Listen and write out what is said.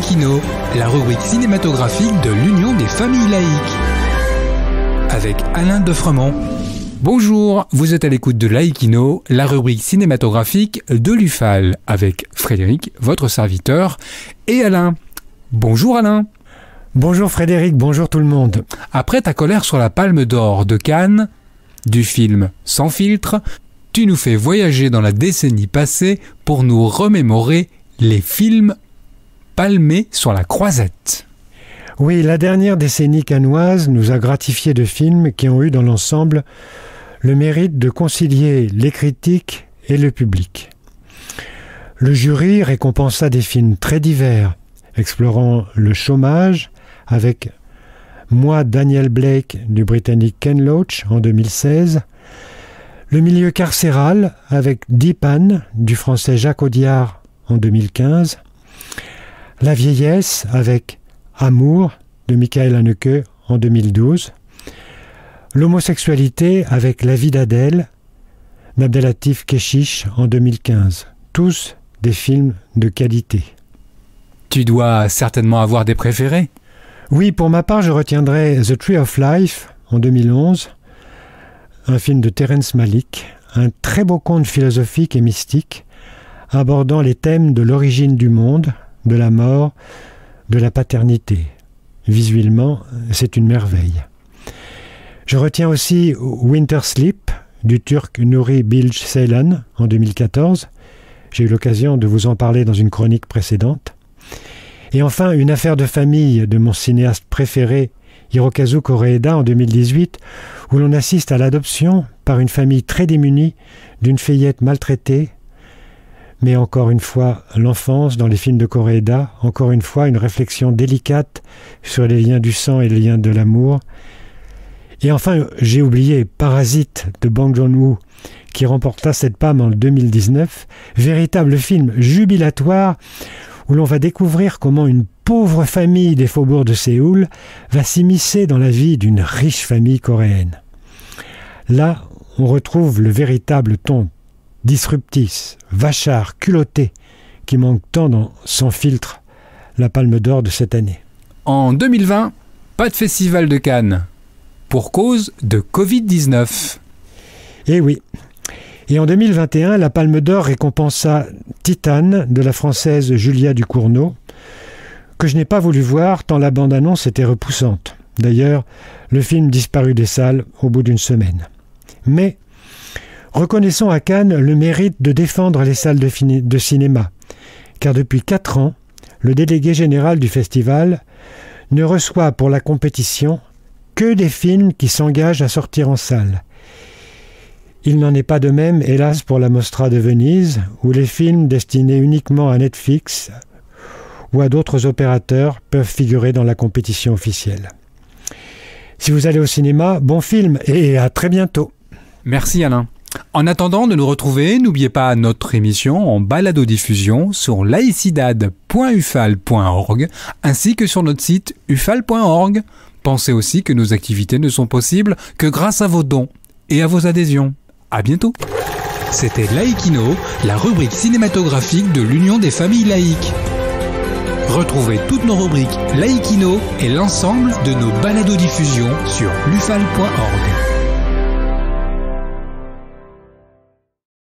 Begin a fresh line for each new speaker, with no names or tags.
Laïkino, la rubrique cinématographique de l'Union des familles laïques. Avec Alain Defremont. Bonjour, vous êtes à l'écoute de Laïkino, la rubrique cinématographique de l'UFAL, avec Frédéric, votre serviteur, et Alain. Bonjour Alain.
Bonjour Frédéric, bonjour tout le monde.
Après ta colère sur la Palme d'Or de Cannes, du film Sans filtre, tu nous fais voyager dans la décennie passée pour nous remémorer les films palmés sur la croisette.
Oui, la dernière décennie cannoise nous a gratifié de films qui ont eu dans l'ensemble le mérite de concilier les critiques et le public. Le jury récompensa des films très divers, explorant le chômage avec Moi, Daniel Blake du Britannique Ken Loach en 2016, le milieu carcéral avec Deep Anne du Français Jacques Audiard en 2015, la vieillesse avec Amour de Michael Haneke en 2012, l'homosexualité avec La vie d'Adèle d'Abdelatif Kechiche en 2015. Tous des films de qualité.
Tu dois certainement avoir des préférés.
Oui, pour ma part, je retiendrai The Tree of Life en 2011, un film de Terrence Malick, un très beau conte philosophique et mystique abordant les thèmes de l'origine du monde, de la mort, de la paternité. Visuellement, c'est une merveille. Je retiens aussi Winter Sleep du Turc Nuri Bilge Ceylan en 2014. J'ai eu l'occasion de vous en parler dans une chronique précédente. Et enfin, Une affaire de famille de mon cinéaste préféré, Hirokazu Koreeda en 2018, où l'on assiste à l'adoption par une famille très démunie d'une fillette maltraitée. Mais encore une fois, l'enfance dans les films de Koreeda, encore une fois une réflexion délicate sur les liens du sang et les liens de l'amour. Et enfin, j'ai oublié Parasite de Bong Joon-ho, qui remporta cette palme en 2019, véritable film jubilatoire où l'on va découvrir comment une pauvre famille des faubourgs de Séoul va s'immiscer dans la vie d'une riche famille coréenne. Là, on retrouve le véritable ton disruptif, vachard, culotté, qui manque tant dans Sans filtre, la Palme d'Or de cette année.
En 2020, pas de festival de Cannes, pour cause de Covid-19.
Eh oui. Et en 2021, la Palme d'Or récompensa Titane de la française Julia Ducournau, que je n'ai pas voulu voir tant la bande-annonce était repoussante. D'ailleurs, le film disparut des salles au bout d'une semaine. Mais reconnaissons à Cannes le mérite de défendre les salles de cinéma, car depuis 4 ans, le délégué général du festival ne reçoit pour la compétition que des films qui s'engagent à sortir en salle. Il n'en est pas de même, hélas, pour la Mostra de Venise, où les films destinés uniquement à Netflix ou à d'autres opérateurs peuvent figurer dans la compétition officielle. Si vous allez au cinéma, bon film et à très bientôt.
Merci Alain. En attendant de nous retrouver, n'oubliez pas notre émission en balado-diffusion sur laicidad.ufal.org ainsi que sur notre site ufal.org. Pensez aussi que nos activités ne sont possibles que grâce à vos dons et à vos adhésions. À bientôt. C'était Laïkino, la rubrique cinématographique de l'Union des familles laïques. Retrouvez toutes nos rubriques Laïkino et l'ensemble de nos balados-diffusions sur lufal.org.